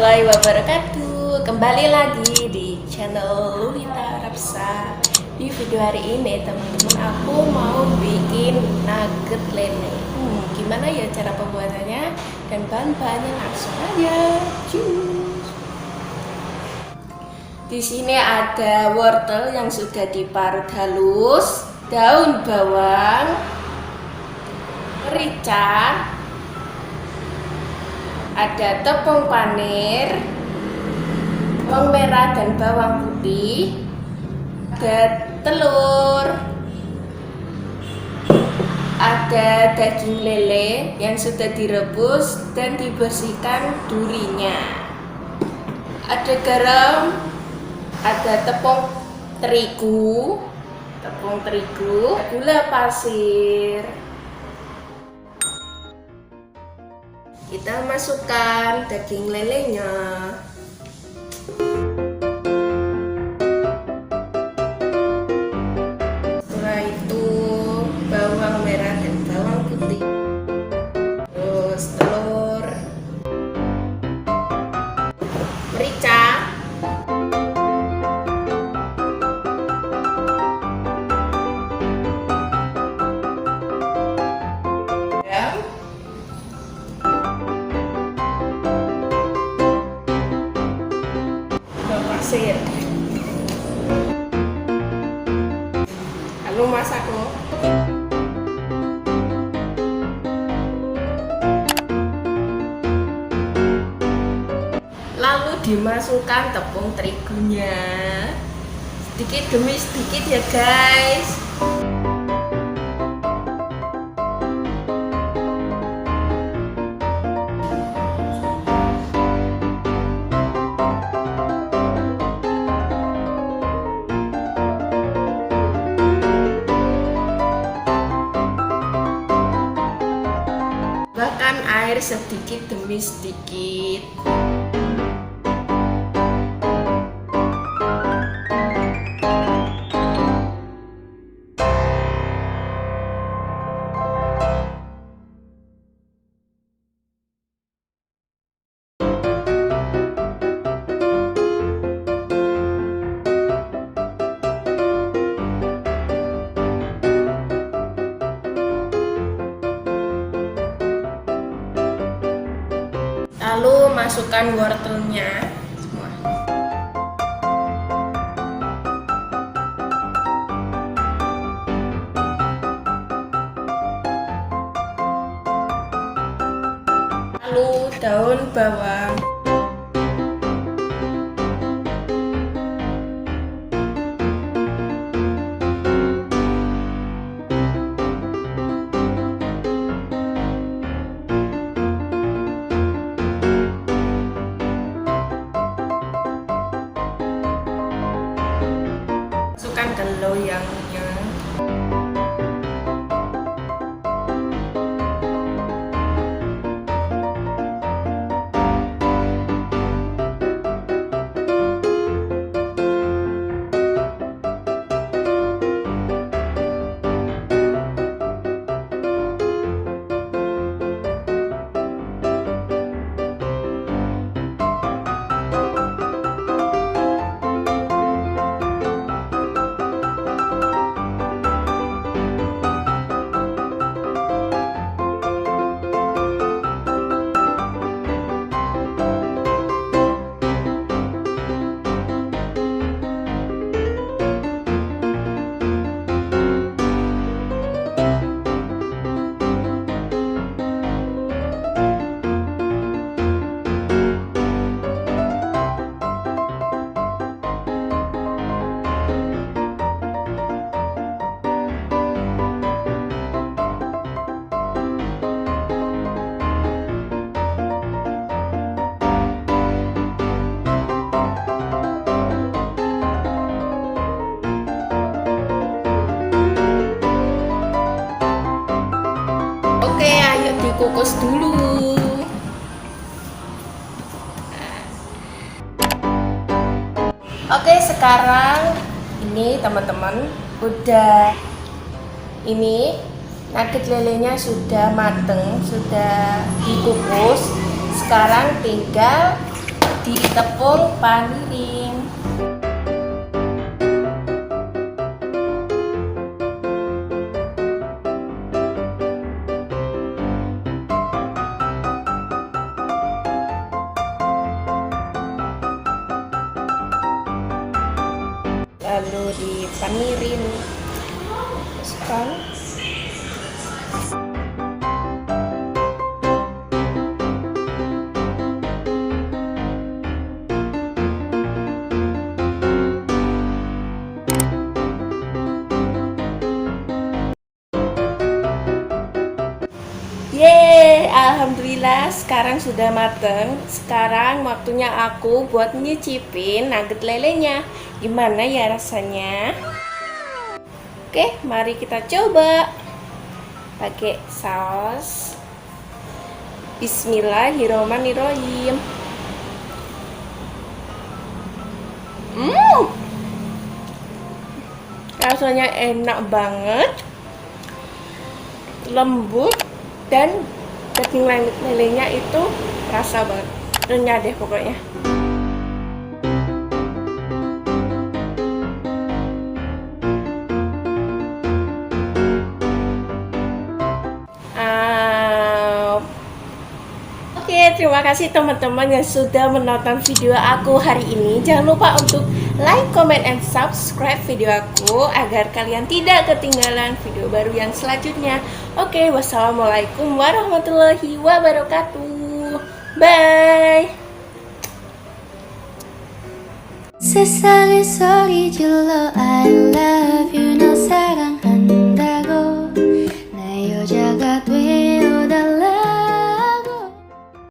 warahmatullahi wabarakatuh. Kembali lagi di channel Terasa. Di video hari ini teman-teman aku mau bikin nugget lele. Gimana ya cara pembuatannya dan bahan-bahannya, langsung aja. Cus. Di sini ada wortel yang sudah diparut halus, daun bawang, merica, ada tepung panir, bawang merah dan bawang putih, ada telur, ada daging lele yang sudah direbus dan dibersihkan durinya, ada garam, ada tepung terigu, gula pasir. Kita masukkan daging lelenya. Setelah itu bawang merah dan bawang putih. Terus telur, merica, pasir. Lalu masak loh. Lalu dimasukkan tepung terigunya sedikit demi sedikit ya guys. Bahkan air sedikit demi sedikit. Lalu masukkan wortelnya semua. Lalu daun bawang. Masukkan ke loyangnya. Oke, ayo dikukus dulu. Oke, sekarang ini teman-teman udah ini nugget lelenya sudah mateng, sudah dikukus. Sekarang tinggal di tepung panirin. Lalu dipanirin. Sekarang yeay, alhamdulillah sekarang sudah mateng. Sekarang waktunya aku buat nyicipin nugget lelenya. Gimana ya rasanya? Oke, mari kita coba. Pakai saus. Bismillahirrohmanirrohim. Rasanya enak banget, lembut, dan daging lelenya itu rasa banget, renyah deh pokoknya. Oke, terima kasih teman-teman yang sudah menonton video aku hari ini. Jangan lupa untuk like, comment, and subscribe video aku agar kalian tidak ketinggalan video baru yang selanjutnya. Oke, wassalamualaikum warahmatullahi wabarakatuh. Bye. 세상에서 잊을러 I love